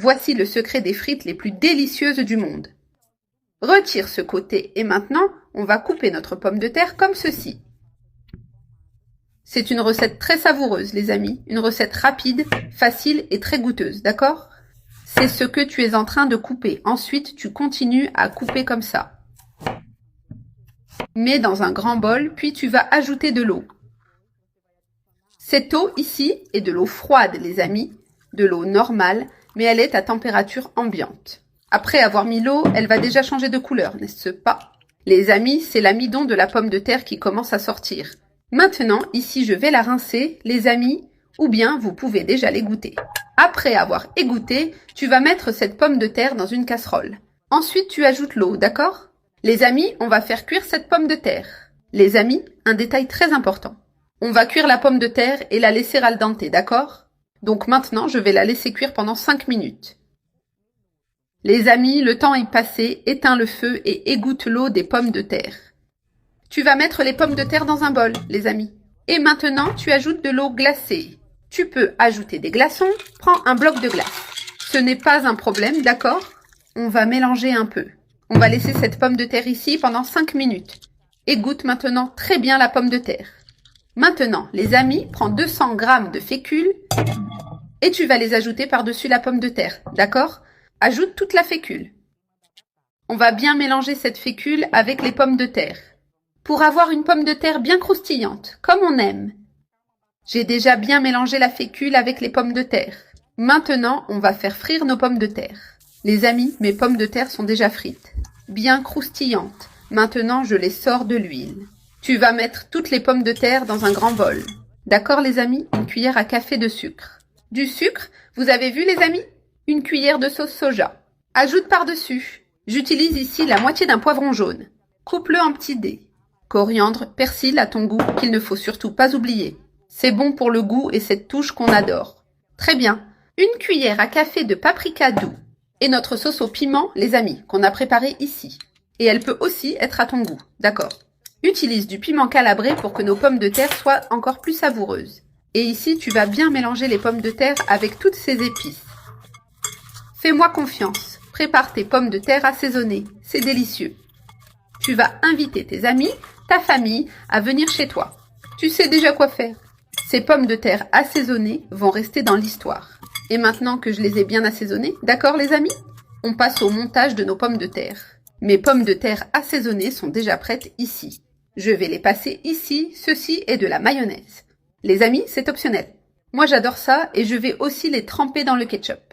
Voici le secret des frites les plus délicieuses du monde. Retire ce côté et maintenant, on va couper notre pomme de terre comme ceci. C'est une recette très savoureuse, les amis. Une recette rapide, facile et très goûteuse, d'accord? C'est ce que tu es en train de couper. Ensuite, tu continues à couper comme ça. Mets dans un grand bol, puis tu vas ajouter de l'eau. Cette eau ici est de l'eau froide, les amis, de l'eau normale, mais elle est à température ambiante. Après avoir mis l'eau, elle va déjà changer de couleur, n'est-ce pas? Les amis, c'est l'amidon de la pomme de terre qui commence à sortir. Maintenant, ici, je vais la rincer, les amis, ou bien vous pouvez déjà l'égoutter. Après avoir égoutté, tu vas mettre cette pomme de terre dans une casserole. Ensuite, tu ajoutes l'eau, d'accord? Les amis, on va faire cuire cette pomme de terre. Les amis, un détail très important. On va cuire la pomme de terre et la laisser al dente, d'accord? Donc maintenant, je vais la laisser cuire pendant 5 minutes. Les amis, le temps est passé, éteins le feu et égoutte l'eau des pommes de terre. Tu vas mettre les pommes de terre dans un bol, les amis. Et maintenant, tu ajoutes de l'eau glacée. Tu peux ajouter des glaçons, prends un bloc de glace. Ce n'est pas un problème, d'accord? On va mélanger un peu. On va laisser cette pomme de terre ici pendant 5 minutes. Égoutte maintenant très bien la pomme de terre. Maintenant, les amis, prends 200 g de fécule et tu vas les ajouter par-dessus la pomme de terre, d'accord? Ajoute toute la fécule. On va bien mélanger cette fécule avec les pommes de terre. Pour avoir une pomme de terre bien croustillante, comme on aime. J'ai déjà bien mélangé la fécule avec les pommes de terre. Maintenant, on va faire frire nos pommes de terre. Les amis, mes pommes de terre sont déjà frites, bien croustillantes. Maintenant, je les sors de l'huile. Tu vas mettre toutes les pommes de terre dans un grand bol. D'accord, les amis? Une cuillère à café de sucre. Du sucre, vous avez vu, les amis? Une cuillère de sauce soja. Ajoute par-dessus. J'utilise ici la moitié d'un poivron jaune. Coupe-le en petits dés. Coriandre, persil à ton goût, qu'il ne faut surtout pas oublier. C'est bon pour le goût et cette touche qu'on adore. Très bien. Une cuillère à café de paprika doux. Et notre sauce au piment, les amis, qu'on a préparée ici. Et elle peut aussi être à ton goût, d'accord? Utilise du piment calabré pour que nos pommes de terre soient encore plus savoureuses. Et ici, tu vas bien mélanger les pommes de terre avec toutes ces épices. Fais-moi confiance. Prépare tes pommes de terre assaisonnées. C'est délicieux. Tu vas inviter tes amis, ta famille à venir chez toi. Tu sais déjà quoi faire. Ces pommes de terre assaisonnées vont rester dans l'histoire. Et maintenant que je les ai bien assaisonnées, d'accord les amis? On passe au montage de nos pommes de terre. Mes pommes de terre assaisonnées sont déjà prêtes ici. Je vais les passer ici, ceci est de la mayonnaise. Les amis, c'est optionnel. Moi j'adore ça et je vais aussi les tremper dans le ketchup.